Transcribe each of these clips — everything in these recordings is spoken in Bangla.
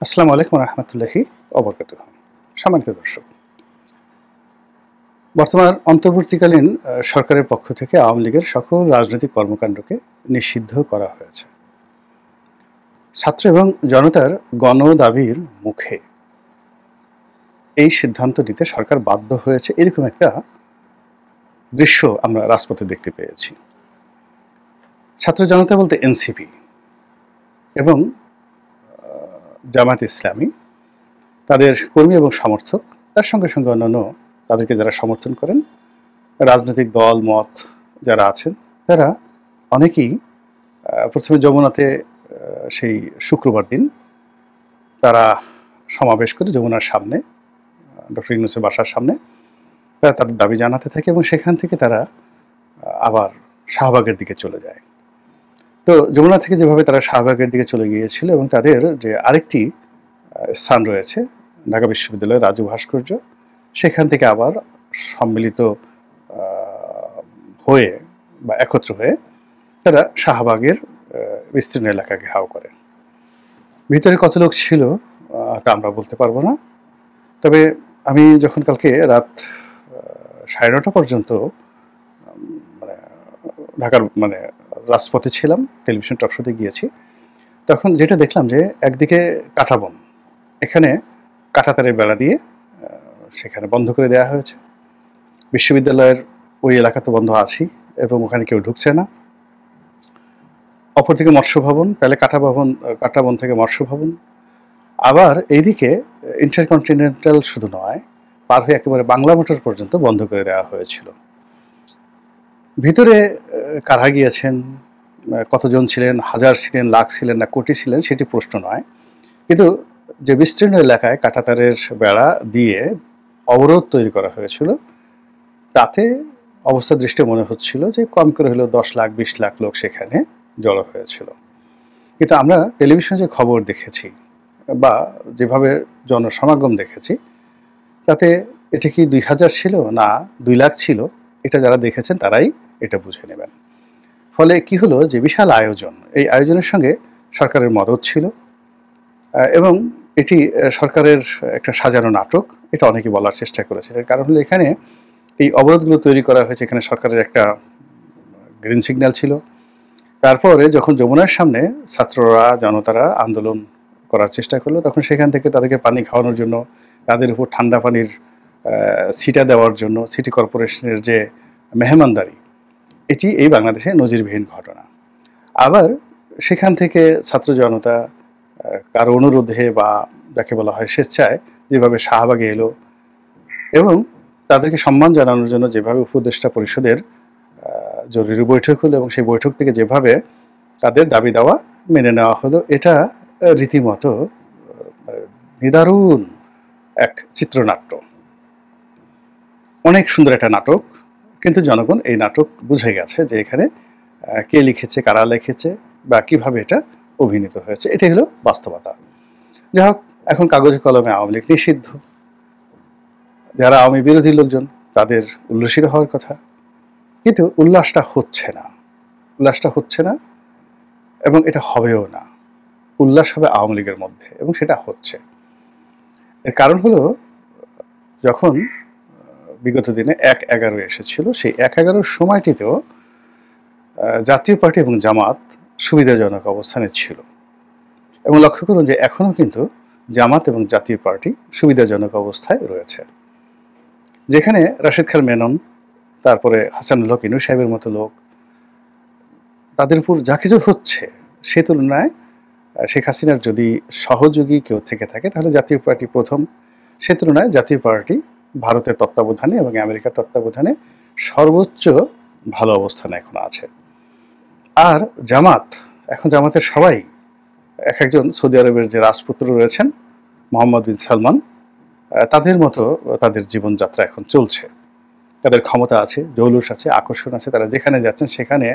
আসসালামু আলাইকুম রহমতুল্লাহি অবরকাতুহ। সম্মানিত দর্শক, বর্তমান অন্তর্বর্তীকালীন সরকারের পক্ষ থেকে আওয়ামী লীগের সকল রাজনৈতিক কর্মকাণ্ডকে নিষিদ্ধ করা হয়েছে। ছাত্র এবং জনতার গণ দাবির মুখে এই সিদ্ধান্ত নিতে সরকার বাধ্য হয়েছে, এরকম একটা দৃশ্য আমরা রাজপথে দেখতে পেয়েছি। ছাত্র জনতা বলতে এনসিপি এবং জামায়াত ইসলামী, তাদের কর্মী এবং সমর্থক, তার সঙ্গে সঙ্গে অন্যান্য তাদেরকে যারা সমর্থন করেন, রাজনৈতিক দল মত যারা আছেন, তারা অনেকেই প্রথমে যমুনাতে সেই শুক্রবার দিন তারা সমাবেশ করে যমুনার সামনে, ডক্টর ইউনূসের বাসার সামনে তারা তাদের দাবি জানাতে থাকে এবং সেখান থেকে তারা আবার শাহবাগের দিকে চলে যায়। তো যমুনা থেকে যেভাবে তারা শাহবাগের দিকে চলে গিয়েছিল এবং তাদের যে আরেকটি স্থান রয়েছে ঢাকা বিশ্ববিদ্যালয়ের রাজু ভাস্কর্য, সেখান থেকে আবার সম্মিলিত হয়ে বা একত্র হয়ে তারা শাহবাগের বিস্তীর্ণ এলাকা ঘেরাও করে। ভিতরে কত লোক ছিল তা আমরা বলতে পারবো না, তবে আমি যখন কালকে রাত 9:30 পর্যন্ত মানে ঢাকার রাজপথে ছিলাম, টেলিভিশন টকশোতে গিয়েছি, তখন যেটা দেখলাম যে একদিকে কাঁটাবন, এখানে কাঁটাতারের বেড়া দিয়ে সেখানে বন্ধ করে দেওয়া হয়েছে। বিশ্ববিদ্যালয়ের ওই এলাকা তো বন্ধ আছেই এবং ওখানে কেউ ঢুকছে না। অপরদিকে মৎস্য ভবন, তাহলে কাঁটাবন থেকে মৎস্য ভবন, আবার এইদিকে ইন্টারকন্টিনেন্টাল শুধু নয়, পার হয়ে একেবারে বাংলা মোটর পর্যন্ত বন্ধ করে দেওয়া হয়েছিল। ভিতরে কারা গিয়েছেন, কতজন ছিলেন, হাজার ছিলেন, লাখ ছিলেন না কোটি ছিলেন, সেটি প্রশ্ন নয়, কিন্তু যে বিস্তীর্ণ এলাকায় কাঁটাতারের বেড়া দিয়ে অবরোধ তৈরি করা হয়েছিল, তাতে অবস্থা দৃষ্টে মনে হচ্ছিল যে কম করে হলেও 10 লাখ 20 লাখ লোক সেখানে জড়ো হয়েছিল। কিন্তু আমরা টেলিভিশনে যে খবর দেখেছি বা যেভাবে জনসমাগম দেখেছি, তাতে এটা কি 2000 ছিল না 2 লাখ ছিল, এটা যারা দেখেছেন তারাই এটা বুঝে নেবেন। ফলে কি হলো যে বিশাল আয়োজন, এই আয়োজনের সঙ্গে সরকারের মদত ছিল এবং এটি সরকারের একটা সাজানো নাটক, এটা অনেকে বলার চেষ্টা করেছে। কারণ হলো এখানে এই অবরোধগুলো তৈরি করা হয়েছে, এখানে সরকারের একটা গ্রিন সিগন্যাল ছিল। তারপরে যখন যমুনার সামনে ছাত্ররা জনতারা আন্দোলন করার চেষ্টা করলো, তখন সেখান থেকে তাদেরকে পানি খাওয়ানোর জন্য, তাদের উপর ঠান্ডা পানির ছিটা দেওয়ার জন্য সিটি কর্পোরেশনের যে মেহমানদারি, এটি এই বাংলাদেশে নজিরবিহীন ঘটনা। আবার সেখান থেকে ছাত্র জনতা কারো অনুরোধে বা যাকে বলা হয় স্বেচ্ছায় যেভাবে শাহবাগে এলো এবং তাদেরকে সম্মান জানানোর জন্য যেভাবে উপদেষ্টা পরিষদের জরুরি বৈঠক হলো এবং সেই বৈঠক থেকে যেভাবে তাদের দাবি দেওয়া মেনে নেওয়া হলো, এটা রীতিমতো নিদারুণ এক চিত্রনাট্য, অনেক সুন্দর একটা নাটক। কিন্তু জনগণ এই নাটক বুঝে গেছে যে এখানে কে লিখেছে, কারা লিখেছে বা কিভাবে এটা অভিনীত হয়েছে, এটাই হলো বাস্তবতা। যাই হোক, এখন কাগজে কলমে আওয়ামী লীগ নিষিদ্ধ, যারা আওয়ামী বিরোধী লোকজন তাদের উল্লসিত হওয়ার কথা, কিন্তু উল্লাসটা হচ্ছে না এবং এটা হবেও না। উল্লাস হবে আওয়ামী লীগের মধ্যে এবং সেটা হচ্ছে। এর কারণ হলো, যখন বিগত দিনে 1/11 এসেছিল, সেই 1/11 সময়টিতেও জাতীয় পার্টি এবং জামাত সুবিধাজনক অবস্থানে ছিল এবং লক্ষ্য করুন যে এখনো কিন্তু জামাত এবং জাতীয় পার্টি সুবিধাজনক অবস্থায় রয়েছে। যেখানে রাশেদ খান মেনন, তারপরে হাসানুল হক ইনু সাহেবের মতো লোক, তাদের উপর যা কিছু হচ্ছে, সে তুলনায় শেখ হাসিনার যদি সহযোগী কেউ থেকে থাকে তাহলে জাতীয় পার্টি প্রথম। সে তুলনায় জাতীয় পার্টি ভারতের তত্ত্বাবধানে এবং আমেরিকার তত্ত্বাবধানে সর্বোচ্চ ভালো অবস্থানে এখন আছে। আর জামাত, এখন জামাতের সবাই এক একজন সৌদি আরবের যে রাজপুত্র রয়েছেন মোহাম্মদ বিন সালমান, তাদের মতো তাদের জীবনযাত্রা এখন চলছে। তাদের ক্ষমতা আছে, জৌলুস আছে, আকর্ষণ আছে, তারা যেখানে যাচ্ছেন সেখানে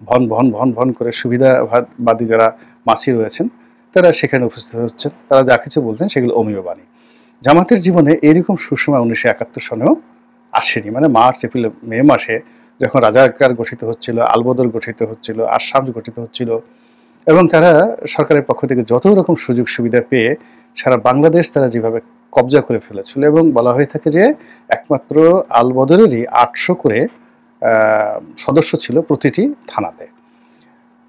ভন ভন ভন ভন করে সুবিধাবাদী যারা মাছি রয়েছেন তারা সেখানে উপস্থিত হচ্ছেন, তারা যা কিছু বলছেন সেগুলো অমীয় বাণী। জামাতের জীবনে এরকম সুসময় 1971 সনেও আসেনি। মার্চ এপ্রিল মে মাসে যখন রাজাকার গঠিত হচ্ছিল, আলবদর গঠিত হচ্ছিল, আশামস গঠিত হচ্ছিল এবং তারা সরকারের পক্ষ থেকে যত রকম সুযোগ সুবিধা পেয়ে সারা বাংলাদেশ তারা যেভাবে কবজা করে ফেলেছিল, এবং বলা হয়ে থাকে যে একমাত্র আলবদরেরই 800 করে সদস্য ছিল প্রতিটি থানাতে।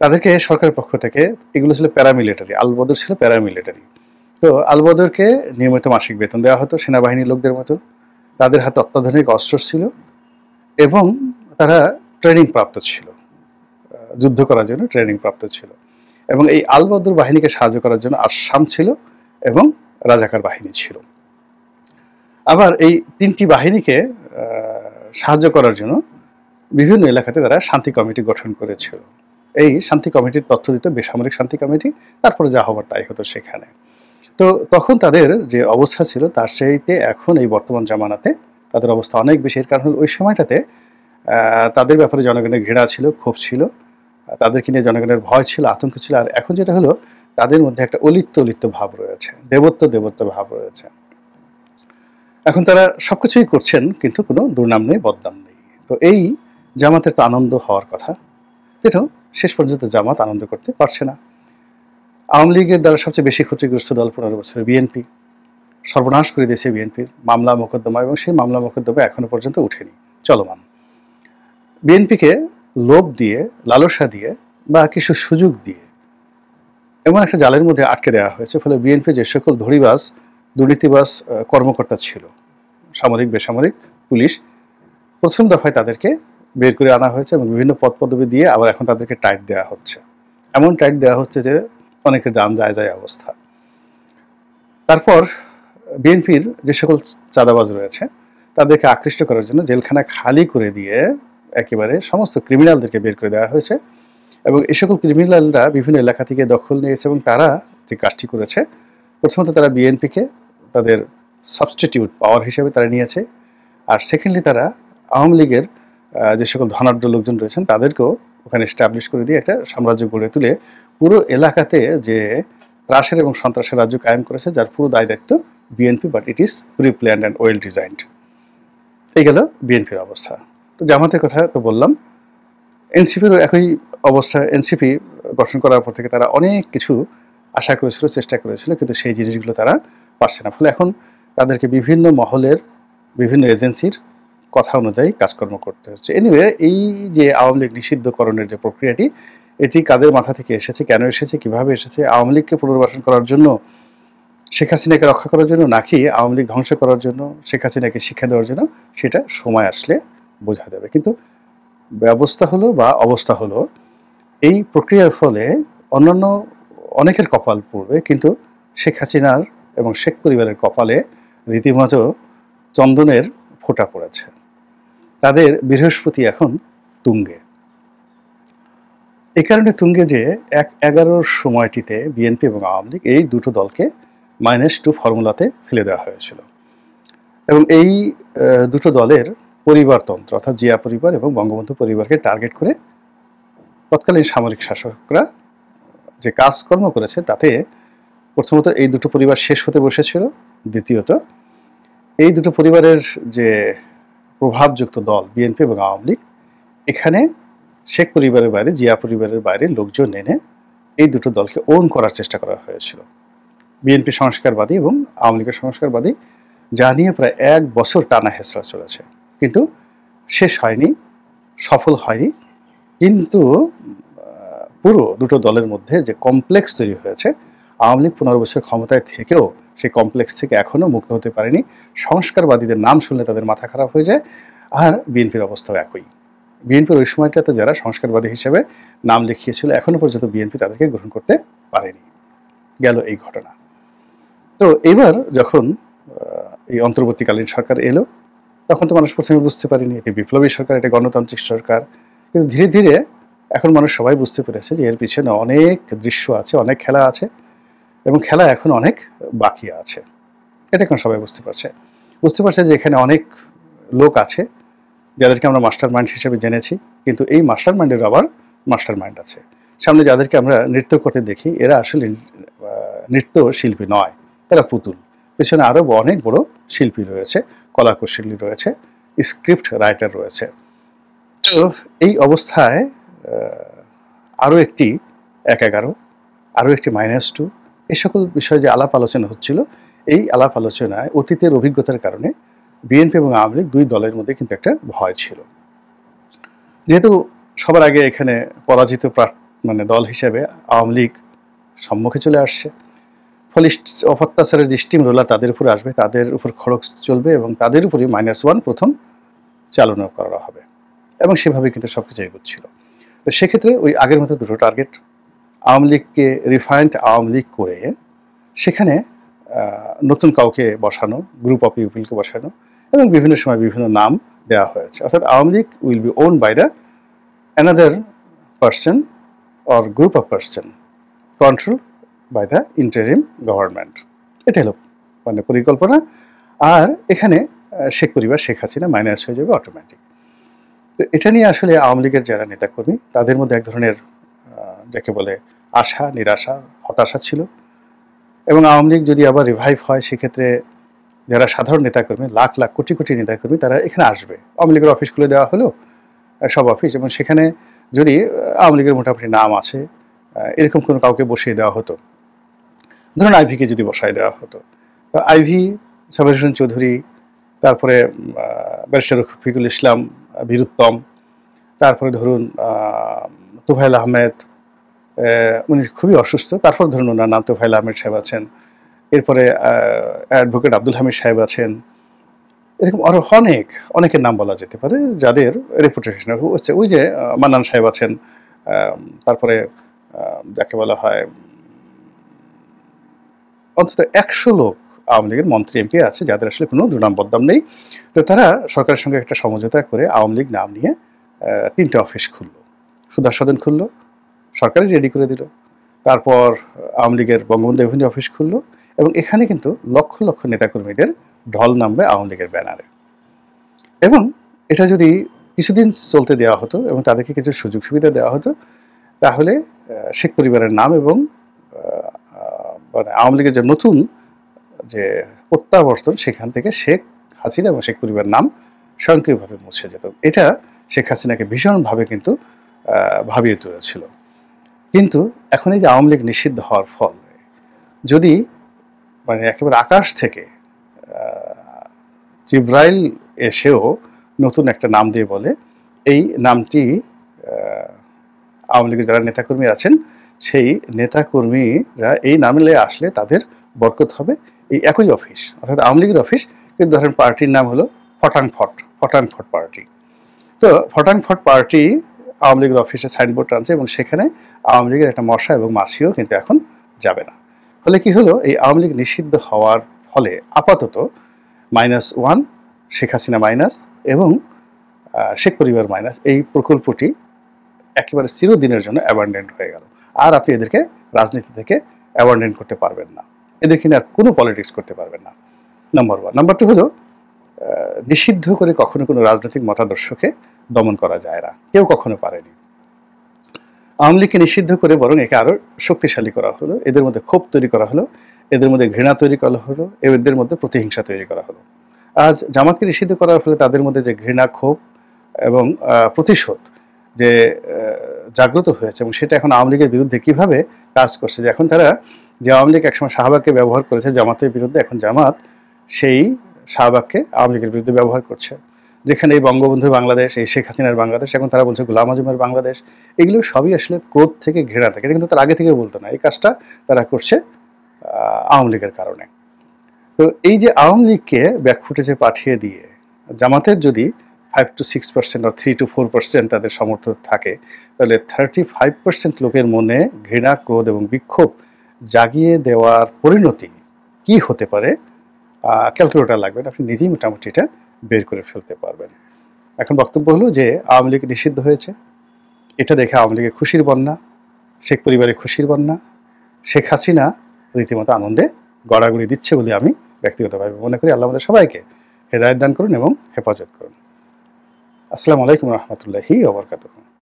তাদেরকে সরকারের পক্ষ থেকে, এগুলো ছিল প্যারামিলিটারি, আলবদর ছিল প্যারামিলিটারি। তো আলবদরকে নিয়মিত মাসিক বেতন দেওয়া হতো সেনাবাহিনীর লোকদের মতো। তাদের হাতে অত্যাধুনিক অস্ত্র ছিল এবং তারা ট্রেনিং প্রাপ্ত ছিল, যুদ্ধ করার জন্য ট্রেনিং প্রাপ্ত ছিল। এবং এই আলবদর বাহিনীকে সাহায্য করার জন্য আসাম ছিল এবং রাজাকার বাহিনী ছিল। আবার এই তিনটি বাহিনীকে সাহায্য করার জন্য বিভিন্ন এলাকাতে তারা শান্তি কমিটি গঠন করেছিল। এই শান্তি কমিটির তথ্য দিত বেসামরিক শান্তি কমিটি, তারপরে যা হবার তাই হতো সেখানে। তো তখন তাদের যে অবস্থা ছিল তার চাইতে এখন এই বর্তমান জামানাতে তাদের অবস্থা অনেক বেশি। এর কারণ ওই সময়টাতে তাদের ব্যাপারে জনগণের ঘৃণা ছিল, ক্ষোভ ছিল, তাদেরকে নিয়ে জনগণের ভয় ছিল, আতঙ্ক ছিল। আর এখন যেটা হলো, তাদের মধ্যে একটা অলিপ্ত ভাব রয়েছে, দেবত্ব ভাব রয়েছে। এখন তারা সবকিছুই করছেন, কিন্তু কোনো দুর্নাম নেই, বদনাম নেই। তো এই জামাতের তো আনন্দ হওয়ার কথা, কিন্তু শেষ পর্যন্ত জামাত আনন্দ করতে পারছে না। আওয়ামী লীগের দ্বারা সবচেয়ে বেশি ক্ষতিগ্রস্ত দল 15 বছরে বিএনপি। সর্বনাশ করে দিয়েছে বিএনপির মামলা মোকদ্দমা, এবং সেই মামলা মোকদ্দমা এখনো পর্যন্ত উঠেনি, চলমান। বিএনপিকে লোভ দিয়ে, লালসা দিয়ে বা কিছু সুযোগ দিয়ে এমন একটা জালের মধ্যে আটকে দেওয়া হয়েছে। ফলে বিএনপি যে সকল ধড়িবাজ, দুর্নীতিবাজ কর্মকর্তা ছিল, সামরিক বেসামরিক পুলিশ, প্রথম দফায় তাদেরকে বের করে আনা হয়েছে এবং বিভিন্ন পদ পদবি দিয়ে আবার এখন তাদেরকে টাইট দেওয়া হচ্ছে। এমন টাইট দেওয়া হচ্ছে যে অনেকের যান যায় অবস্থা। তারপর বিএনপির যে সকল চাঁদাবাজ রয়েছে তাদেরকে আকৃষ্ট করার জন্য জেলখানা খালি করে দিয়ে একেবারে সমস্ত ক্রিমিনালদেরকে বের করে দেওয়া হয়েছে। এবং এই সকল ক্রিমিনালরা বিভিন্ন এলাকা থেকে দখল নিয়েছে, এবং তারা যে কাজটি করেছে, প্রথমত তারা বিএনপিকে তাদের সাবস্টিটিউট পাওয়ার হিসেবে তারা নিয়েছে। আর সেকেন্ডলি তারা আওয়ামী লীগের যে সকল ধনাঢ্য লোকজন রয়েছেন তাদেরকেও ওখানে এস্টাবলিশ করে দিয়ে একটা সাম্রাজ্য গড়ে তুলে পুরো এলাকাতে যে ত্রাসের এবং সন্ত্রাসের রাজ্য কায়েম করেছে, যার পুরো দায় দায়িত্ব BNP, but it is pre planned and well designed. এই গেল বিএনপির অবস্থা। তো জামাতের কথা তো বললাম, এনসিপিরও একই অবস্থা। এনসিপি গঠন করার পর থেকে তারা অনেক কিছু আশা করেছিল, চেষ্টা করেছিল, কিন্তু সেই জিনিসগুলো তারা পারছে না। ফলে এখন তাদেরকে বিভিন্ন মহলের, বিভিন্ন এজেন্সির কথা অনুযায়ী কাজকর্ম করতে হচ্ছে। এনিওয়ে, এই যে আওয়ামী লীগ নিষিদ্ধকরণের যে প্রক্রিয়াটি, এটি কাদের মাথা থেকে এসেছে, কেন এসেছে, কিভাবে এসেছে, আওয়ামী লীগকে পুনর্বাসন করার জন্য, শেখ হাসিনাকে রক্ষা করার জন্য, নাকি আওয়ামী লীগ ধ্বংস করার জন্য, শেখ হাসিনাকে শিক্ষা দেওয়ার জন্য, সেটা সময় আসলে বোঝা যাবে। কিন্তু ব্যবস্থা হলো বা অবস্থা হলো, এই প্রক্রিয়ার ফলে অন্যান্য অনেকের কপাল পড়বে, কিন্তু শেখ হাসিনার এবং শেখ পরিবারের কপালে রীতিমতো চন্দনের ফোঁটা পড়েছে। তাদের বৃহস্পতি এখন তুঙ্গে। এই কারণে তুঙ্গে যে 1/11 সময়টিতে বিএনপি এবং আওয়ামী লীগ এই দুটো দলকে -2 ফর্মুলাতে ফেলে দেওয়া হয়েছিল। এবং এই দুটো দলের পরিবারতন্ত্র, অর্থাৎ জিয়া পরিবার এবং বঙ্গবন্ধু পরিবারকে টার্গেট করে তৎকালীন সামরিক শাসকরা যে কাজকর্ম করেছে, তাতে প্রথমত এই দুটো পরিবার শেষ হতে বসেছিল, দ্বিতীয়ত এই দুটো পরিবারের যে প্রভাবযুক্ত দল বিএনপি এবং আওয়ামী লীগ, এখানে শেখ পরিবারের বাইরে, জিয়া পরিবারের বাইরে লোকজন এনে এই দুটো দলকে ওন করার চেষ্টা করা হয়েছিল। বিএনপি সংস্কারবাদী এবং আওয়ামী লীগের সংস্কারবাদী, যা নিয়ে প্রায় 1 বছর টানা হেঁচড়া চলেছে, কিন্তু শেষ হয়নি, সফল হয়নি। কিন্তু পুরো দুটো দলের মধ্যে যে কমপ্লেক্স তৈরি হয়েছে, আওয়ামী লীগ 15 বছর ক্ষমতায় থেকেও সেই কমপ্লেক্স থেকে এখনও মুক্ত হতে পারেনি। সংস্কারবাদীদের নাম শুনলে তাদের মাথা খারাপ হয়ে যায়। আর বিএনপির অবস্থাও একই। বিএনপির ওই সময়টাতে যারা সংস্কারবাদী হিসেবে নাম লিখিয়েছিল, এখনো পর্যন্ত বিএনপি তাদেরকে গ্রহণ করতে পারেনি। গেল এই ঘটনা। তো এবার যখন এই অন্তর্বর্তীকালীন সরকার এলো, তখন তো মানুষ প্রথমে বুঝতে পারেনি এটি বিপ্লবী সরকার, এটা গণতান্ত্রিক সরকার। কিন্তু ধীরে ধীরে এখন মানুষ সবাই বুঝতে পেরেছে যে এর পিছনে অনেক দৃশ্য আছে, অনেক খেলা আছে, এবং খেলা এখন অনেক বাকি আছে। এটা এখন সবাই বুঝতে পারছে যে এখানে অনেক লোক আছে যাদেরকে আমরা মাস্টার মাইন্ড হিসেবে জেনেছি, কিন্তু এই মাস্টার মাইন্ডের আবার মাস্টার মাইন্ড আছে। সামনে যাদেরকে আমরা নৃত্য করতে দেখি, এরা আসলে নৃত্য শিল্পী নয়, তারা পুতুল। পেছনে আরও অনেক বড় শিল্পী রয়েছে, কলাকুশলী রয়েছে, স্ক্রিপ্ট রাইটার রয়েছে। তো এই অবস্থায় আরও একটি 1/11, আরও একটি -2, এই সকল বিষয়ে যে আলাপ আলোচনা হচ্ছিল, এই আলাপ আলোচনায় অতীতের অভিজ্ঞতার কারণে বিএনপি এবং আওয়ামী লীগ দুই দলের মধ্যে কিন্তু একটা ভয় ছিল। যেহেতু সবার আগে এখানে পরাজিত মানে দল হিসেবে আওয়ামী লীগ সম্মুখে চলে আসছে, ফলে অত্যাচারের যে স্টিম রোলার তাদের উপরে আসবে, তাদের উপর খড়গ চলবে এবং তাদের উপরে -1 প্রথম চালনা করা হবে এবং সেভাবে কিন্তু সবকিছু এগোচ্ছিল। তো সেক্ষেত্রে ওই আগের মতো দুটো টার্গেট, আওয়ামী লীগকে রিফাইন্ড আওয়ামী লীগ করে সেখানে নতুন কাউকে বসানো, গ্রুপ অফ পিপলকে বসানো এবং বিভিন্ন সময় বিভিন্ন নাম দেওয়া হয়েছে। অর্থাৎ Awami League will be own by the another person or group of person control by the interim government. এটা হলো মানে পরিকল্পনা। আর এখানে শেখ পরিবার, শেখ হাসিনা মাইনাস হয়ে যাবে অটোমেটিক। তো এটা নিয়ে আসলে আওয়ামী লীগের যারা নেতাকর্মী তাদের মধ্যে এক ধরনের যাকে বলে আশা, নিরাশা, হতাশা ছিল। এবং আওয়ামী লীগ যদি আবার রিভাইভ হয় সেক্ষেত্রে যারা সাধারণ নেতাকর্মী, লাখ লাখ কোটি কোটি নেতাকর্মী তারা এখানে আসবে। আওয়ামী লীগের অফিস খুলে দেওয়া হলো, সব অফিস, এবং সেখানে যদি আওয়ামী লীগের মোটামুটি নাম আছে এরকম কোনো কাউকে বসিয়ে দেওয়া হতো, ধরুন আইভিকে যদি বসায় দেওয়া হতো, আইভি, সাবের হোসেন চৌধুরী, তারপরে ব্যারিস্টার রফিকুল ইসলাম বীরুত্তম, তারপরে ধরুন তোফায়েল আহমেদ, উনি খুবই অসুস্থ, তারপর ধরুন ওনার নাম তোফায়েল আহমেদ সাহেব আছেন, এরপরে অ্যাডভোকেট আব্দুল হামিদ সাহেব আছেন, এরকম আরো অনেকের নাম বলা যেতে পারে যাদের রেপুটেশন হচ্ছে। ওই যে মান্নান সাহেব আছেন, তারপরে যাকে বলা হয় অন্তত 100 লোক আওয়ামী লীগের মন্ত্রী এমপি আছে যাদের আসলে কোনো দুর্নাম বদনাম নেই। তো তারা সরকারের সঙ্গে একটা সমঝোতা করে আওয়ামী লীগ নাম নিয়ে 3টে অফিস খুললো, সুধার সদন খুললো, সরকারই রেডি করে দিল। তারপর আওয়ামী লীগের বঙ্গবন্ধু এভিনিউ অফিস খুললো এবং এখানে কিন্তু লক্ষ লক্ষ নেতাকর্মীদের ঢল নামবে আওয়ামী লীগের ব্যানারে। এবং এটা যদি কিছুদিন চলতে দেওয়া হতো এবং তাদেরকে কিছু সুযোগ সুবিধা দেওয়া হতো, তাহলে শেখ পরিবারের নাম এবং মানে আওয়ামী লীগের যে নতুন যে প্রত্যাবর্তন সেখান থেকে শেখ হাসিনা এবং শেখ পরিবারের নাম স্বয়ংক্রিয়ভাবে মুছে যেত। এটা শেখ হাসিনাকে ভীষণভাবে কিন্তু ভাবিয়ে তুলেছিল। কিন্তু এখন এই যে আওয়ামী লীগ নিষিদ্ধ হওয়ার ফল, যদি মানে একেবারে আকাশ থেকে জিব্রাইল এসেও নতুন একটা নাম দিয়ে বলে এই নামটি আওয়ামী লীগের যারা নেতাকর্মী আছেন সেই নেতাকর্মীরা এই নামে আসলে তাদের বরকত হবে, এই একই অফিস অর্থাৎ আওয়ামী লীগের অফিস, কিন্তু ধরেন পার্টির নাম হলো ফটাংফট পার্টি। তো ফটাংফট পার্টি আওয়ামী লীগের অফিসে সাইনবোর্ড টানছে এবং সেখানে আওয়ামী লীগের একটা মশা এবং মাছিও কিন্তু এখন যাবে না। ফলে কি হলো, এই আওয়ামী লীগ নিষিদ্ধ হওয়ার ফলে আপাতত -1 শেখ হাসিনা মাইনাস এবং শেখ পরিবার মাইনাস, এই প্রকল্পটি একেবারে চিরদিনের জন্য অ্যাবান্ডেন্ট হয়ে গেল। আর আপনি এদেরকে রাজনীতি থেকে অ্যাবান্ডেন্ট করতে পারবেন না, এদেরকে নিয়ে আর কোনো পলিটিক্স করতে পারবেন না, নাম্বার 1। নাম্বার 2 হলো নিষিদ্ধ করে কখনো কোনো রাজনৈতিক মতাদর্শকে দমন করা যায় না, কেউ কখনো পারেনি। আওয়ামী লীগকে নিষিদ্ধ করে বরং একে আরো শক্তিশালী করা হলো, এদের মধ্যে ক্ষোভ তৈরি করা হলো, এদের মধ্যে ঘৃণা তৈরি করা হলো, এদের মধ্যে প্রতিহিংসা তৈরি করা হলো। আজ জামাতকে নিষিদ্ধ করার ফলে তাদের মধ্যে যে ঘৃণা, ক্ষোভ এবং প্রতিশোধ যে জাগ্রত হয়েছে এবং সেটা এখন আওয়ামী লীগের বিরুদ্ধে কিভাবে কাজ করছে, যে এখন তারা যে আওয়ামী লীগ একসময় শাহবাগকে ব্যবহার করেছে জামাতের বিরুদ্ধে, এখন জামাত সেই শাহবাগকে আওয়ামী লীগের বিরুদ্ধে ব্যবহার করছে। যেখানে এই বঙ্গবন্ধুর বাংলাদেশ, এই শেখ হাসিনার বাংলাদেশ, এখন তারা বলছে গোলাম আজমের বাংলাদেশ। এগুলো সবই আসলে ক্রোধ থেকে, ঘৃণা থেকে, এটা কিন্তু তার আগে থেকে বলতো না, এই কাজটা তারা করছে আওয়ামী লীগের কারণে। তো এই যে আওয়ামী লীগকে ব্যাকফুটেজে পাঠিয়ে দিয়ে জামাতের যদি 5 to 6% or 3 to 4% তাদের সমর্থন থাকে, তাহলে 35% লোকের মনে ঘৃণা, ক্রোধ এবং বিক্ষোভ জাগিয়ে দেওয়ার পরিণতি কি হতে পারে ক্যালকুলেটর লাগবে না, আপনি নিজেই মোটামুটি এটা বের করে ফেলতে পারবেন। এখন বক্তব্য হলো যে আওয়ামী লীগ নিষিদ্ধ হয়েছে, এটা দেখে আওয়ামী লীগের খুশির বন্যা, শেখ পরিবারের খুশির বন্যা, শেখ হাসিনা রীতিমতো আনন্দে গড়াগড়ি দিচ্ছে বলে আমি ব্যক্তিগতভাবে মনে করি। আল্লাহ আমাদের সবাইকে হেদায়েত দান করুন এবং হেফাজত করুন। আসসালামু আলাইকুম রহমতুল্লাহি ওয়া বারাকাতুহু।